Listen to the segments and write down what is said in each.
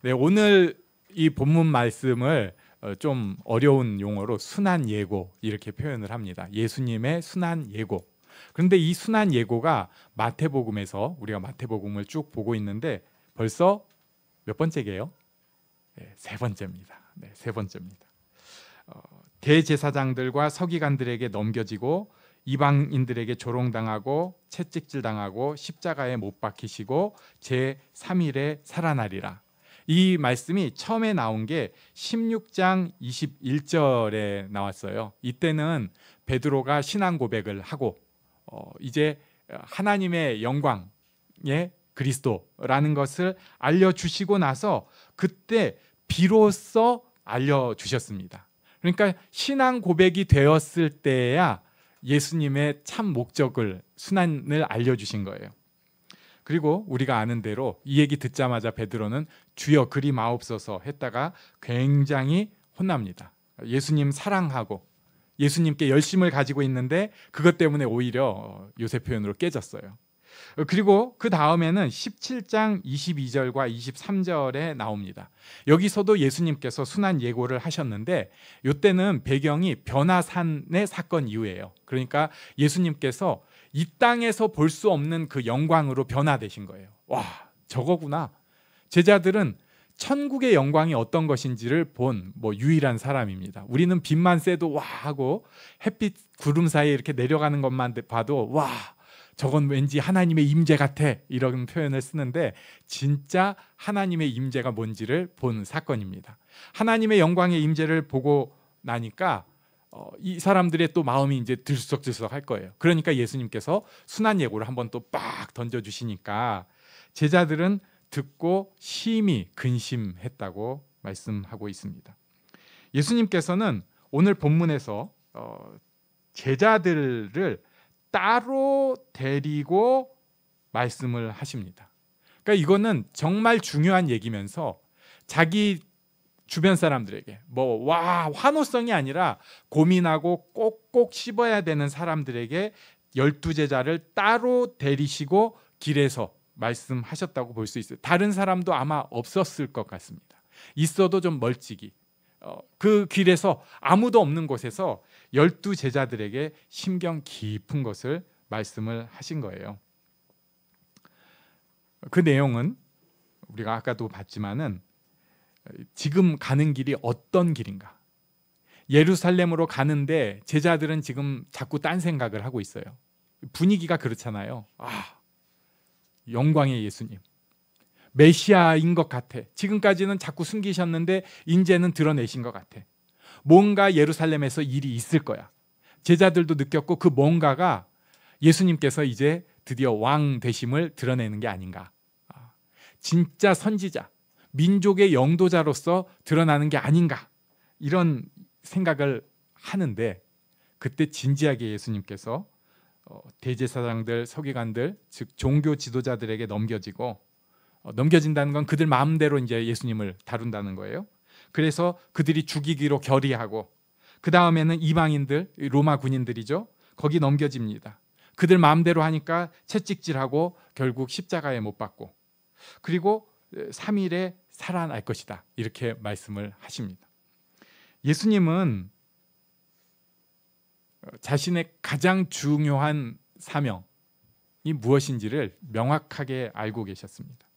네, 오늘 이 본문 말씀을 좀 어려운 용어로 순한 예고 이렇게 표현을 합니다. 예수님의 순한 예고. 그런데 이 순한 예고가 마태복음에서 우리가 마태복음을 쭉 보고 있는데 벌써 몇 번째게요? 네, 세 번째입니다. 네, 세 번째입니다. 대제사장들과 서기관들에게 넘겨지고 이방인들에게 조롱당하고 채찍질당하고 십자가에 못 박히시고 제3일에 살아나리라. 이 말씀이 처음에 나온 게 16장 21절에 나왔어요. 이때는 베드로가 신앙 고백을 하고 이제 하나님의 영광의 그리스도라는 것을 알려주시고 나서 그때 비로소 알려주셨습니다. 그러니까 신앙 고백이 되었을 때야 예수님의 참 목적을, 순환을 알려주신 거예요. 그리고 우리가 아는 대로 이 얘기 듣자마자 베드로는 주여 그리 마옵소서 했다가 굉장히 혼납니다. 예수님 사랑하고 예수님께 열심을 가지고 있는데 그것 때문에 오히려 요새 표현으로 깨졌어요. 그리고 그 다음에는 17장 22절과 23절에 나옵니다. 여기서도 예수님께서 순환 예고를 하셨는데 이때는 배경이 변화산의 사건 이후예요. 그러니까 예수님께서 이 땅에서 볼 수 없는 그 영광으로 변화되신 거예요. 와, 저거구나. 제자들은 천국의 영광이 어떤 것인지를 본 유일한 사람입니다. 우리는 빛만 쐬도 와 하고 햇빛 구름 사이에 이렇게 내려가는 것만 봐도 와, 저건 왠지 하나님의 임재 같아 이런 표현을 쓰는데 진짜 하나님의 임재가 뭔지를 본 사건입니다. 하나님의 영광의 임재를 보고 나니까 이 사람들의 또 마음이 이제 들썩들썩 할 거예요. 그러니까 예수님께서 순환 예고를 한번 또 빡 던져주시니까 제자들은 듣고 심히 근심했다고 말씀하고 있습니다. 예수님께서는 오늘 본문에서 제자들을 따로 데리고 말씀을 하십니다. 그러니까 이거는 정말 중요한 얘기면서 자기 주변 사람들에게 환호성이 아니라 고민하고 꼭꼭 씹어야 되는 사람들에게 12제자를 따로 데리시고 길에서 말씀하셨다고 볼 수 있어요. 다른 사람도 아마 없었을 것 같습니다. 있어도 좀 멀찍이 그 길에서 아무도 없는 곳에서 12제자들에게 심경 깊은 것을 말씀을 하신 거예요. 그 내용은 우리가 아까도 봤지만은 지금 가는 길이 어떤 길인가? 예루살렘으로 가는데 제자들은 지금 자꾸 딴 생각을 하고 있어요. 분위기가 그렇잖아요. 영광의 예수님, 메시아인 것 같아. 지금까지는 자꾸 숨기셨는데 이제는 드러내신 것 같아. 뭔가 예루살렘에서 일이 있을 거야. 제자들도 느꼈고 그 뭔가가 예수님께서 이제 드디어 왕 되심을 드러내는 게 아닌가. 진짜 선지자, 민족의 영도자로서 드러나는 게 아닌가. 이런 생각을 하는데 그때 진지하게 예수님께서 대제사장들, 서기관들, 즉 종교 지도자들에게 넘겨진다는 건 그들 마음대로 이제 예수님을 다룬다는 거예요. 그래서 그들이 죽이기로 결의하고 그 다음에는 이방인들, 로마 군인들이죠. 거기 넘겨집니다. 그들 마음대로 하니까 채찍질하고 결국 십자가에 못 박고 그리고 3일에 살아날 것이다. 이렇게 말씀을 하십니다. 예수님은 자신의 가장 중요한 사명이 무엇인지를 명확하게 알고 계셨습니다.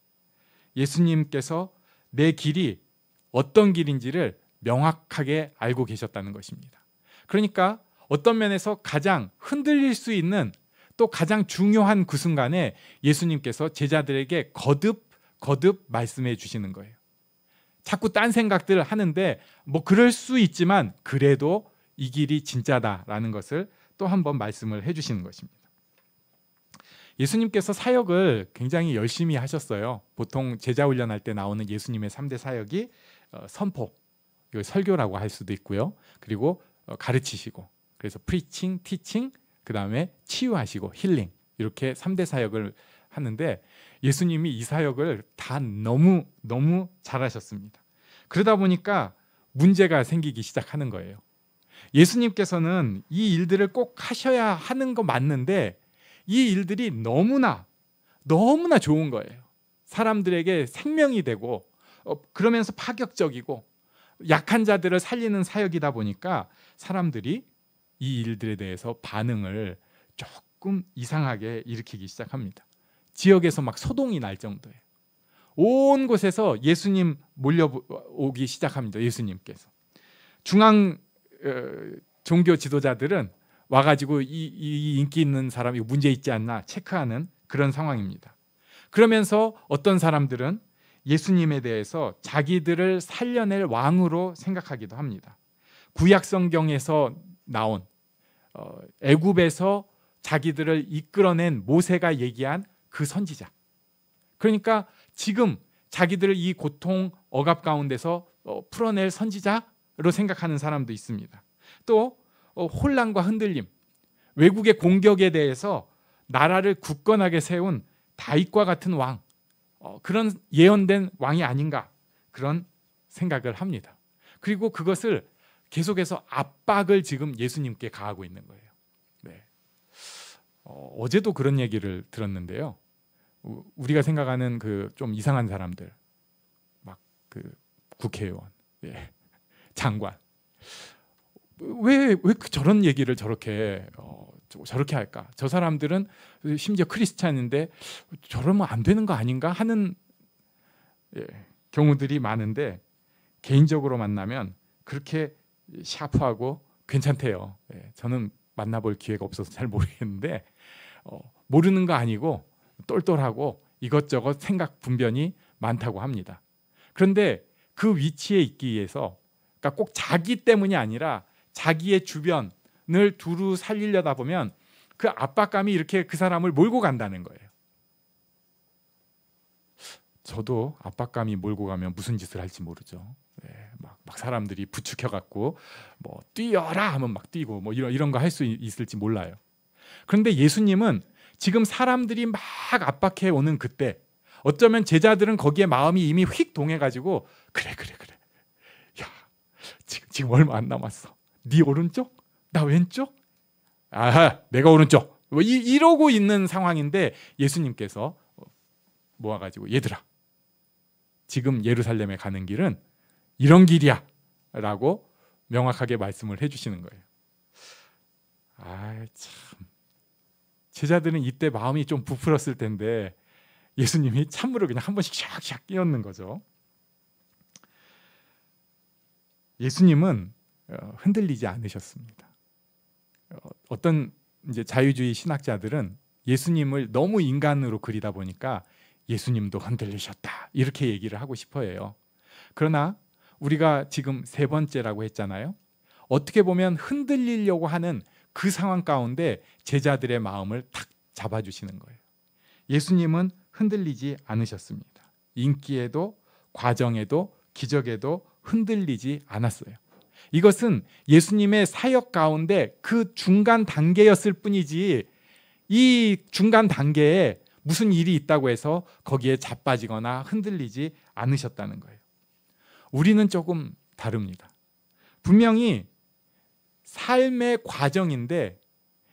예수님께서 내 길이 어떤 길인지를 명확하게 알고 계셨다는 것입니다. 그러니까 어떤 면에서 가장 흔들릴 수 있는 또 가장 중요한 그 순간에 예수님께서 제자들에게 거듭 말씀해 주시는 거예요. 자꾸 딴 생각들을 하는데 그럴 수 있지만 그래도 이 길이 진짜다라는 것을 또 한 번 말씀을 해주시는 것입니다. 예수님께서 사역을 굉장히 열심히 하셨어요. 보통 제자 훈련할 때 나오는 예수님의 3대 사역이 선포, 설교라고 할 수도 있고요. 그리고 가르치시고, 그래서 프리칭, 티칭, 그 다음에 치유하시고 힐링, 이렇게 3대 사역을 하는데 예수님이 이 사역을 다 너무 잘하셨습니다. 그러다 보니까 문제가 생기기 시작하는 거예요. 예수님께서는 이 일들을 꼭 하셔야 하는 거 맞는데 이 일들이 너무나 좋은 거예요. 사람들에게 생명이 되고 그러면서 파격적이고 약한 자들을 살리는 사역이다 보니까 사람들이 이 일들에 대해서 반응을 조금 이상하게 일으키기 시작합니다. 지역에서 막 소동이 날 정도예요. 온 곳에서 예수님 몰려오기 시작합니다. 예수님께서. 중앙 종교 지도자들은 와가지고 이 인기 있는 사람이 문제 있지 않나 체크하는 그런 상황입니다. 그러면서 어떤 사람들은 예수님에 대해서 자기들을 살려낼 왕으로 생각하기도 합니다. 구약 성경에서 나온 애굽에서 자기들을 이끌어낸 모세가 얘기한 그 선지자. 그러니까 지금 자기들을 이 고통 억압 가운데서 풀어낼 선지자로 생각하는 사람도 있습니다. 또 혼란과 흔들림, 외국의 공격에 대해서 나라를 굳건하게 세운 다윗과 같은 왕, 그런 예언된 왕이 아닌가 그런 생각을 합니다. 그리고 그것을 계속해서 압박을 지금 예수님께 가하고 있는 거예요. 네. 어제도 그런 얘기를 들었는데요. 우리가 생각하는 그 좀 이상한 사람들, 막 그 국회의원, 예, 장관, 왜 저런 얘기를 저렇게 할까? 저 사람들은 심지어 크리스찬인데 저러면 안 되는 거 아닌가 하는 경우들이 많은데 개인적으로 만나면 그렇게 샤프하고 괜찮대요. 저는 만나볼 기회가 없어서 잘 모르겠는데 모르는 거 아니고 똘똘하고 이것저것 생각 분변이 많다고 합니다. 그런데 그 위치에 있기 위해서 그러니까 꼭 자기 때문이 아니라 자기의 주변을 두루 살리려다 보면 그 압박감이 이렇게 그 사람을 몰고 간다는 거예요. 저도 압박감이 몰고 가면 무슨 짓을 할지 모르죠. 막 사람들이 부추겨 갖고 뭐 뛰어라 하면 막 뛰고 뭐 이런 거 할 수 있을지 몰라요. 그런데 예수님은 지금 사람들이 막 압박해 오는 그때 어쩌면 제자들은 거기에 마음이 이미 휙 동해가지고 그래 야 지금 얼마 안 남았어. 네 오른쪽? 나 왼쪽? 내가 오른쪽. 뭐 이러고 있는 상황인데 예수님께서 모아가지고 얘들아 지금 예루살렘에 가는 길은 이런 길이야 라고 명확하게 말씀을 해주시는 거예요. 참 제자들은 이때 마음이 좀 부풀었을 텐데 예수님이 참으로 그냥 한 번씩 샥샥 끼얹는 거죠. 예수님은 흔들리지 않으셨습니다. 어떤 이제 자유주의 신학자들은 예수님을 너무 인간으로 그리다 보니까 예수님도 흔들리셨다 이렇게 얘기를 하고 싶어 해요. 그러나 우리가 지금 세 번째라고 했잖아요. 어떻게 보면 흔들리려고 하는 그 상황 가운데 제자들의 마음을 탁 잡아주시는 거예요. 예수님은 흔들리지 않으셨습니다. 인기에도 과정에도 기적에도 흔들리지 않았어요. 이것은 예수님의 사역 가운데 그 중간 단계였을 뿐이지 이 중간 단계에 무슨 일이 있다고 해서 거기에 자빠지거나 흔들리지 않으셨다는 거예요. 우리는 조금 다릅니다. 분명히 삶의 과정인데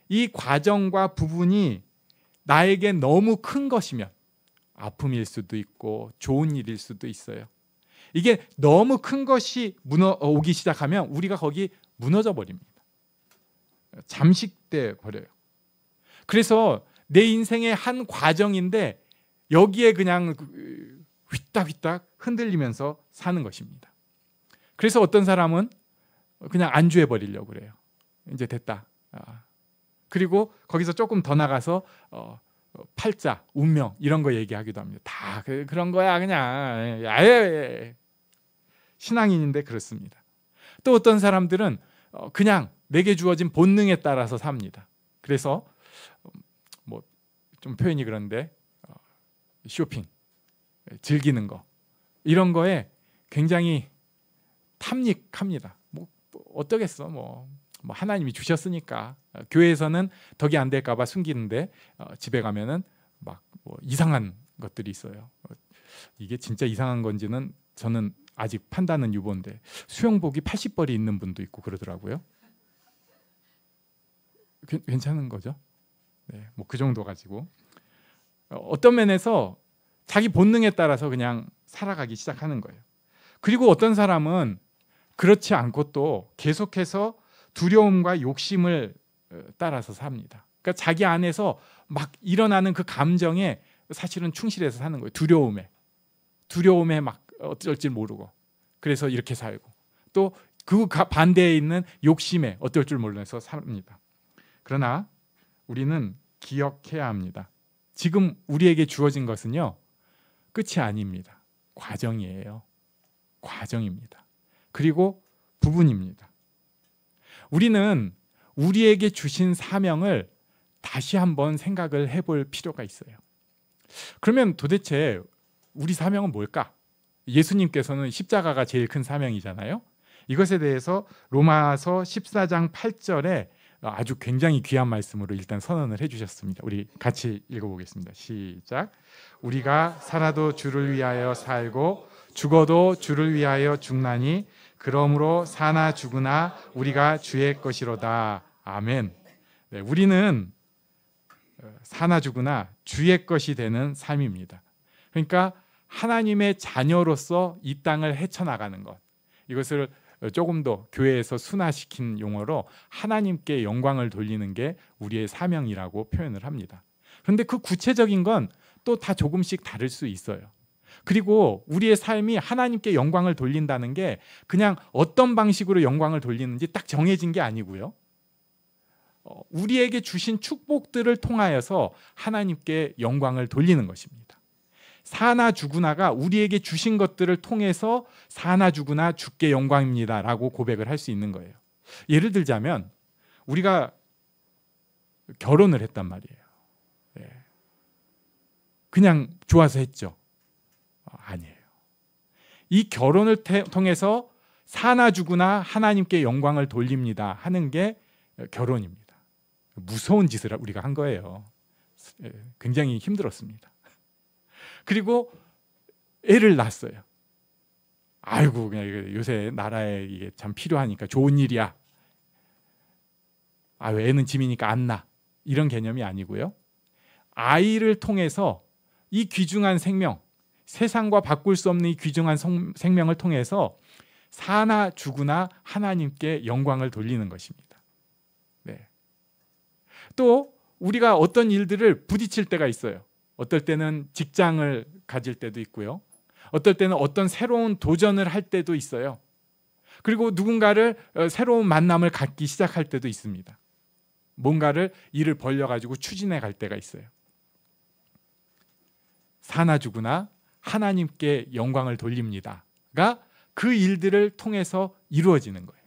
이 과정과 부분이 나에게 너무 큰 것이면 아픔일 수도 있고 좋은 일일 수도 있어요. 이게 너무 큰 것이 오기 시작하면 우리가 거기 무너져 버립니다. 잠식돼 버려요. 그래서 내 인생의 한 과정인데 여기에 그냥 휘딱휘딱 흔들리면서 사는 것입니다. 그래서 어떤 사람은 그냥 안주해 버리려고 그래요. 이제 됐다. 그리고 거기서 조금 더 나가서 팔자, 운명 이런 거 얘기하기도 합니다. 다 그런 거야 그냥. 신앙인인데 그렇습니다. 또 어떤 사람들은 그냥 내게 주어진 본능에 따라서 삽니다. 그래서 뭐 좀 표현이 그런데 쇼핑, 즐기는 거 이런 거에 굉장히 탐닉합니다. 뭐 어떠겠어? 뭐 하나님이 주셨으니까. 교회에서는 덕이 안 될까 봐 숨기는데 집에 가면은 막 뭐 이상한 것들이 있어요. 이게 진짜 이상한 건지는 저는 아직 판단은 유보인데 수영복이 80벌이 있는 분도 있고 그러더라고요. 괜찮은 거죠? 네, 뭐 그 정도 가지고 어떤 면에서 자기 본능에 따라서 그냥 살아가기 시작하는 거예요. 그리고 어떤 사람은 그렇지 않고 또 계속해서 두려움과 욕심을 따라서 삽니다. 그러니까 자기 안에서 막 일어나는 그 감정에 사실은 충실해서 사는 거예요. 두려움에 막 어쩔 줄 모르고 그래서 이렇게 살고 또 그 반대에 있는 욕심에 어떨 줄 몰라서 삽니다. 그러나 우리는 기억해야 합니다. 지금 우리에게 주어진 것은요, 끝이 아닙니다. 과정이에요. 과정입니다. 그리고 부분입니다. 우리는 우리에게 주신 사명을 다시 한번 생각을 해볼 필요가 있어요. 그러면 도대체 우리 사명은 뭘까? 예수님께서는 십자가가 제일 큰 사명이잖아요. 이것에 대해서 로마서 14장 8절에 아주 굉장히 귀한 말씀으로 일단 선언을 해주셨습니다. 우리 같이 읽어보겠습니다. 시작. 우리가 살아도 주를 위하여 살고 죽어도 주를 위하여 죽나니 그러므로 사나 죽으나 우리가 주의 것이로다. 아멘. 네, 우리는 사나 죽으나 주의 것이 되는 삶입니다. 그러니까 하나님의 자녀로서 이 땅을 헤쳐나가는 것, 이것을 조금 더 교회에서 순화시킨 용어로 하나님께 영광을 돌리는 게 우리의 사명이라고 표현을 합니다. 그런데 그 구체적인 건 또 다 조금씩 다를 수 있어요. 그리고 우리의 삶이 하나님께 영광을 돌린다는 게 그냥 어떤 방식으로 영광을 돌리는지 딱 정해진 게 아니고요. 우리에게 주신 축복들을 통하여서 하나님께 영광을 돌리는 것입니다. 사나 죽으나가 우리에게 주신 것들을 통해서 사나 죽으나 주께 영광입니다 라고 고백을 할 수 있는 거예요. 예를 들자면 우리가 결혼을 했단 말이에요. 그냥 좋아서 했죠? 아니에요. 이 결혼을 통해서 사나 죽으나 하나님께 영광을 돌립니다 하는 게 결혼입니다. 무서운 짓을 우리가 한 거예요. 굉장히 힘들었습니다. 그리고 애를 낳았어요. 아이고, 그냥 요새 나라에 이게 참 필요하니까 좋은 일이야. 애는 짐이니까 안 낳아. 이런 개념이 아니고요. 아이를 통해서 이 귀중한 생명, 세상과 바꿀 수 없는 이 귀중한 생명을 통해서 사나 죽으나 하나님께 영광을 돌리는 것입니다. 네. 또 우리가 어떤 일들을 부딪힐 때가 있어요. 어떨 때는 직장을 가질 때도 있고요. 어떨 때는 어떤 새로운 도전을 할 때도 있어요. 그리고 누군가를 새로운 만남을 갖기 시작할 때도 있습니다. 뭔가를 일을 벌려가지고 추진해 갈 때가 있어요. 사나 죽으나 하나님께 영광을 돌립니다가 그 일들을 통해서 이루어지는 거예요.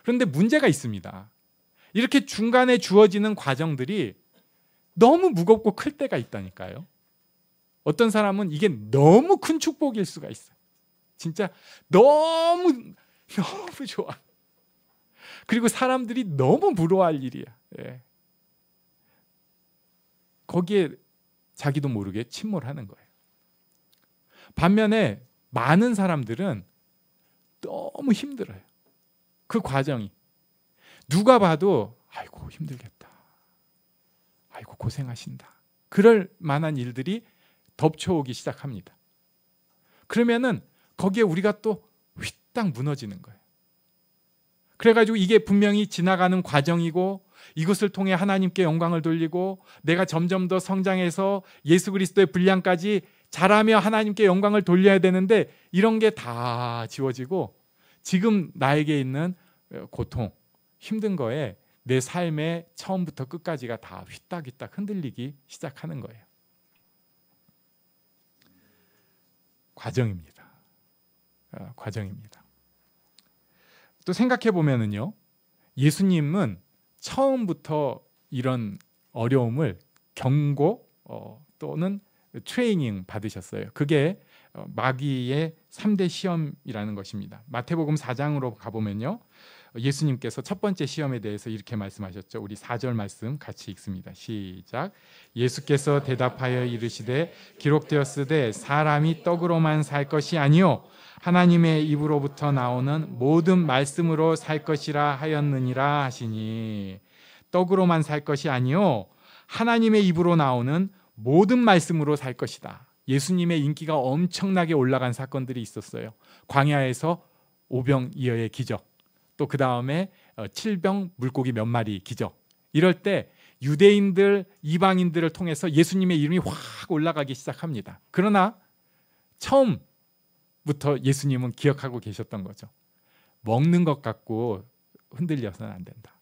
그런데 문제가 있습니다. 이렇게 중간에 주어지는 과정들이 너무 무겁고 클 때가 있다니까요. 어떤 사람은 이게 너무 큰 축복일 수가 있어요. 진짜 너무 좋아. 그리고 사람들이 너무 부러워할 일이야. 거기에 자기도 모르게 침몰하는 거예요. 반면에 많은 사람들은 너무 힘들어요. 그 과정이. 누가 봐도 아이고 힘들겠다. 아이고 고생하신다. 그럴 만한 일들이 덮쳐오기 시작합니다. 그러면은 거기에 우리가 또 휘딱 무너지는 거예요. 그래가지고 이게 분명히 지나가는 과정이고 이것을 통해 하나님께 영광을 돌리고 내가 점점 더 성장해서 예수 그리스도의 분량까지 자라며 하나님께 영광을 돌려야 되는데 이런 게 다 지워지고 지금 나에게 있는 고통, 힘든 거에 내 삶의 처음부터 끝까지가 다 휘딱휘딱 흔들리기 시작하는 거예요. 과정입니다. 과정입니다. 또 생각해 보면은요, 예수님은 처음부터 이런 어려움을 경고 또는 트레이닝 받으셨어요. 그게 마귀의 3대 시험이라는 것입니다. 마태복음 4장으로 가보면요, 예수님께서 첫 번째 시험에 대해서 이렇게 말씀하셨죠. 우리 4절 말씀 같이 읽습니다. 시작. 예수께서 대답하여 이르시되 기록되었으되 사람이 떡으로만 살 것이 아니요 하나님의 입으로부터 나오는 모든 말씀으로 살 것이라 하였느니라 하시니, 떡으로만 살 것이 아니요 하나님의 입으로 나오는 모든 말씀으로 살 것이다. 예수님의 인기가 엄청나게 올라간 사건들이 있었어요. 광야에서 오병이어의 기적, 또 그 다음에 7병 물고기 몇 마리 기적. 이럴 때 유대인들, 이방인들을 통해서 예수님의 이름이 확 올라가기 시작합니다. 그러나 처음부터 예수님은 기억하고 계셨던 거죠. 먹는 것 갖고 흔들려서는 안 된다.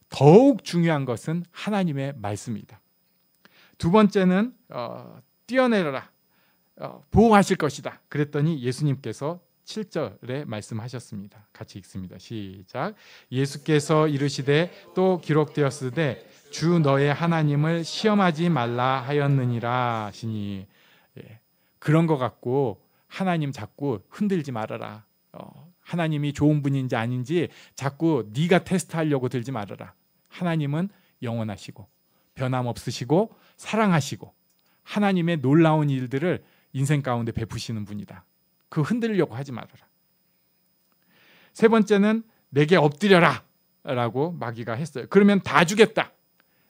더욱 중요한 것은 하나님의 말씀이다. 두 번째는 뛰어내려라, 보호하실 것이다. 그랬더니 예수님께서 7절에 말씀하셨습니다. 같이 읽습니다. 시작. 예수께서 이르시되 또 기록되었으되 주 너의 하나님을 시험하지 말라 하였느니라 하시니. 그런 거 갖고 하나님 자꾸 흔들지 말아라. 하나님이 좋은 분인지 아닌지 자꾸 네가 테스트하려고 들지 말아라. 하나님은 영원하시고 변함없으시고 사랑하시고 하나님의 놀라운 일들을 인생 가운데 베푸시는 분이다. 그 흔들려고 하지 말아라. 세 번째는 내게 엎드려라 라고 마귀가 했어요. 그러면 다 주겠다.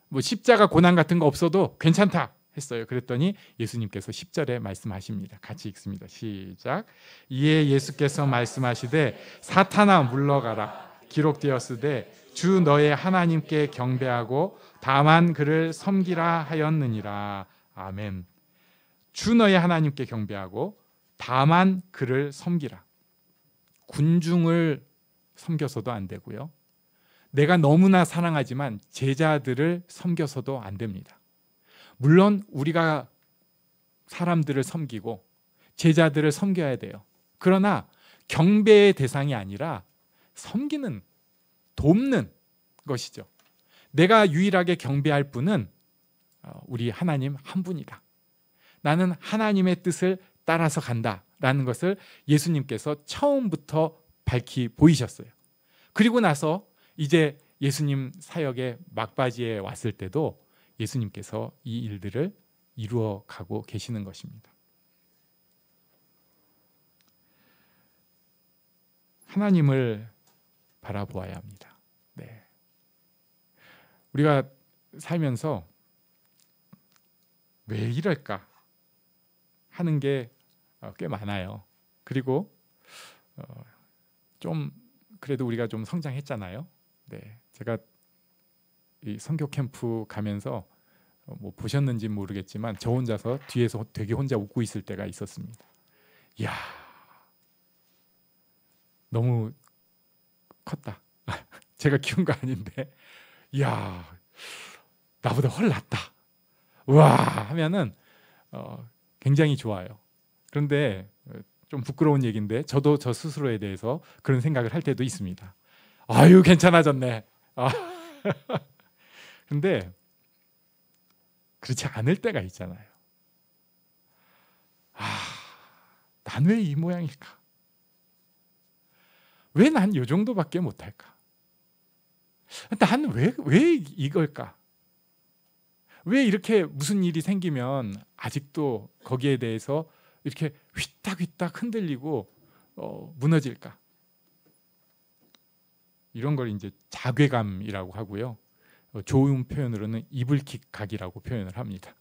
뭐 십자가 고난 같은 거 없어도 괜찮다 했어요. 그랬더니 예수님께서 10절에 말씀하십니다. 같이 읽습니다. 시작. 이에 예수께서 말씀하시되 사탄아 물러가라. 기록되었으되 주 너의 하나님께 경배하고 다만 그를 섬기라 하였느니라. 아멘. 주 너의 하나님께 경배하고 다만 그를 섬기라. 군중을 섬겨서도 안 되고요. 내가 너무나 사랑하지만 제자들을 섬겨서도 안 됩니다. 물론 우리가 사람들을 섬기고 제자들을 섬겨야 돼요. 그러나 경배의 대상이 아니라 섬기는, 돕는 것이죠. 내가 유일하게 경배할 분은 우리 하나님 한 분이다. 나는 하나님의 뜻을 따라서 간다라는 것을 예수님께서 처음부터 밝히 보이셨어요. 그리고 나서 이제 예수님 사역의 막바지에 왔을 때도 예수님께서 이 일들을 이루어 가고 계시는 것입니다. 하나님을 바라보아야 합니다. 네. 우리가 살면서 왜 이럴까 하는 게 꽤 많아요. 그리고 좀 그래도 우리가 좀 성장했잖아요. 네, 제가 이 선교 캠프 가면서 뭐 보셨는지 모르겠지만 저 혼자서 뒤에서 되게 혼자 웃고 있을 때가 있었습니다. 이야, 너무 컸다. 제가 키운 거 아닌데, 이야, 나보다 훨 낫다. 우와 하면은 굉장히 좋아요. 그런데 좀 부끄러운 얘기인데 저도 저 스스로에 대해서 그런 생각을 할 때도 있습니다. 아유 괜찮아졌네. 근데 그렇지 않을 때가 있잖아요. 난 왜 이 모양일까? 왜 난 이 정도밖에 못할까? 난 왜 이걸까? 왜 이렇게 무슨 일이 생기면 아직도 거기에 대해서 이렇게 휘딱휘딱 흔들리고 무너질까? 이런 걸 이제 자괴감이라고 하고요. 좋은 표현으로는 이불킥 각이라고 표현을 합니다.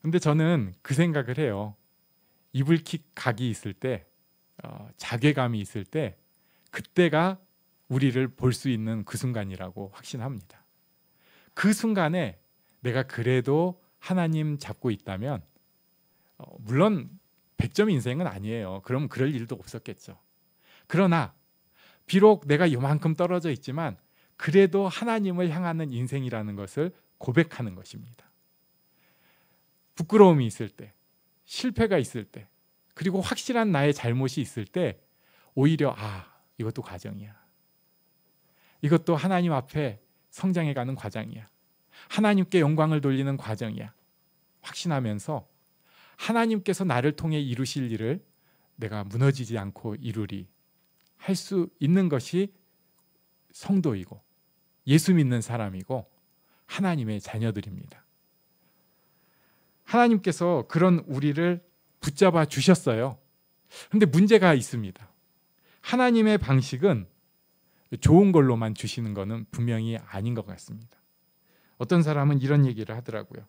근데 저는 그 생각을 해요. 이불킥 각이 있을 때, 자괴감이 있을 때 그때가 우리를 볼 수 있는 그 순간이라고 확신합니다. 그 순간에 내가 그래도 하나님 잡고 있다면 물론 100점 인생은 아니에요. 그럼 그럴 일도 없었겠죠. 그러나 비록 내가 이만큼 떨어져 있지만 그래도 하나님을 향하는 인생이라는 것을 고백하는 것입니다. 부끄러움이 있을 때, 실패가 있을 때, 그리고 확실한 나의 잘못이 있을 때 오히려 이것도 과정이야. 이것도 하나님 앞에 성장해가는 과정이야. 하나님께 영광을 돌리는 과정이야. 확신하면서 하나님께서 나를 통해 이루실 일을 내가 무너지지 않고 이루리 할 수 있는 것이 성도이고 예수 믿는 사람이고 하나님의 자녀들입니다. 하나님께서 그런 우리를 붙잡아 주셨어요. 그런데 문제가 있습니다. 하나님의 방식은 좋은 걸로만 주시는 것은 분명히 아닌 것 같습니다. 어떤 사람은 이런 얘기를 하더라고요.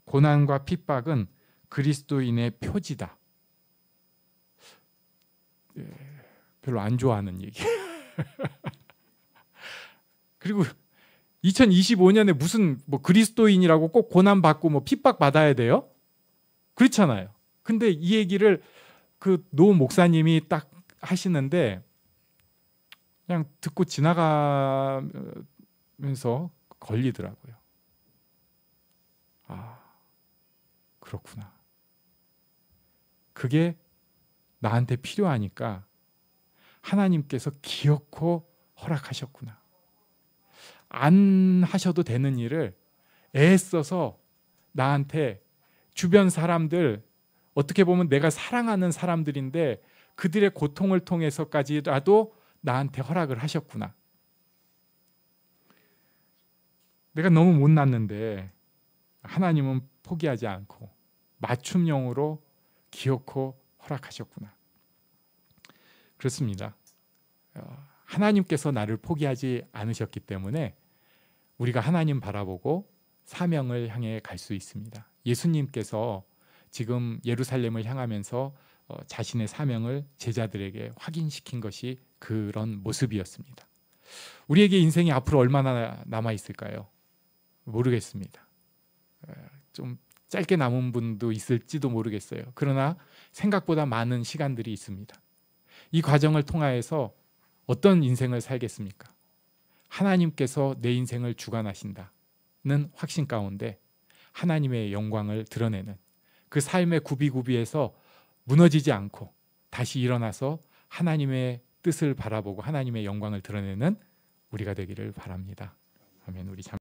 고난과 핍박은 그리스도인의 표지다. 별로 안 좋아하는 얘기. 그리고 2025년에 무슨 뭐 그리스도인이라고 꼭 고난 받고 뭐 핍박 받아야 돼요? 그렇잖아요. 근데 이 얘기를 그 노 목사님이 딱 하시는데 그냥 듣고 지나가면서 걸리더라고요. 아, 그렇구나. 그게 나한테 필요하니까 하나님께서 기어코 허락하셨구나. 안 하셔도 되는 일을 애써서 나한테 주변 사람들, 어떻게 보면 내가 사랑하는 사람들인데 그들의 고통을 통해서까지라도 나한테 허락을 하셨구나. 내가 너무 못났는데 하나님은 포기하지 않고 맞춤형으로 기어코 허락하셨구나. 그렇습니다. 하나님께서 나를 포기하지 않으셨기 때문에 우리가 하나님 바라보고 사명을 향해 갈 수 있습니다. 예수님께서 지금 예루살렘을 향하면서 자신의 사명을 제자들에게 확인시킨 것이 그런 모습이었습니다. 우리에게 인생이 앞으로 얼마나 남아 있을까요? 모르겠습니다. 좀 짧게 남은 분도 있을지도 모르겠어요. 그러나 생각보다 많은 시간들이 있습니다. 이 과정을 통하여서 어떤 인생을 살겠습니까? 하나님께서 내 인생을 주관하신다는 확신 가운데 하나님의 영광을 드러내는 그 삶의 구비구비에서 무너지지 않고 다시 일어나서 하나님의 뜻을 바라보고 하나님의 영광을 드러내는 우리가 되기를 바랍니다. 아멘. 우리